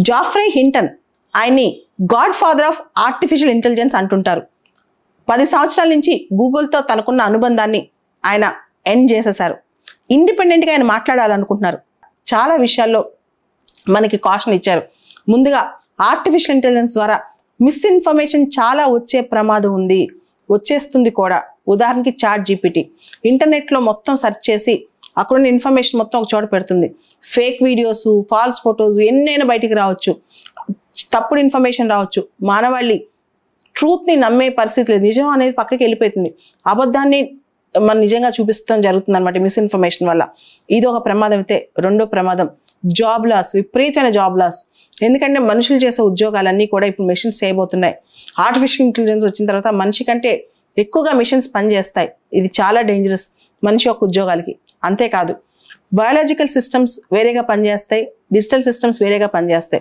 జాఫ్రే Hinton ఆయన్ని God father of artificial intelligence అంటుంటారు. 10 సంవత్సరాల నుంచి గూగుల్తో తనకున్న అనుబంధాన్ని ఆయన ఎండ్ చేసేశారు. ఇండిపెండెంట్గా ఆయన మాట్లాడాలనుకుంటున్నారు. చాలా విషయాల్లో మనకి కాషన్ ఇచ్చారు. ముందుగా ఆర్టిఫిషియల్ ఇంటెలిజెన్స్ ద్వారా మిస్ఇన్ఫర్మేషన్ చాలా వచ్చే ప్రమాదం ఉంది, వచ్చేస్తుంది కూడా. ఉదాహరణకి చాట్ జీపీటీ ఇంటర్నెట్లో మొత్తం సెర్చ్ చేసి అక్కడున్న ఇన్ఫర్మేషన్ మొత్తం ఒక చోట పెడుతుంది. ఫేక్ వీడియోస్, ఫాల్స్ ఫొటోస్ ఎన్నైనా బయటికి రావచ్చు, తప్పుడు ఇన్ఫర్మేషన్ రావచ్చు. మానవాళి ట్రూత్ని నమ్మే పరిస్థితి లేదు. నిజం అనేది పక్కకి వెళ్ళిపోతుంది. అబద్ధాన్ని మనం నిజంగా చూపిస్తాం జరుగుతుంది అనమాట మిస్ఇన్ఫర్మేషన్ వల్ల. ఇది ఒక ప్రమాదం. అయితే రెండో ప్రమాదం జాబ్ లాస్, విపరీతమైన జాబ్ లాస్. ఎందుకంటే మనుషులు చేసే ఉద్యోగాలన్నీ కూడా ఇప్పుడు మెషిన్స్ చేయబోతున్నాయి. ఆర్టిఫిషియల్ ఇంటెలిజెన్స్ వచ్చిన తర్వాత మనిషి కంటే ఎక్కువగా మిషన్స్ పనిచేస్తాయి. ఇది చాలా డేంజరస్ మనిషి యొక్క ఉద్యోగాలకి. అంతేకాదు బయాలజికల్ సిస్టమ్స్ వేరేగా పనిచేస్తాయి, డిజిటల్ సిస్టమ్స్ వేరేగా పనిచేస్తాయి.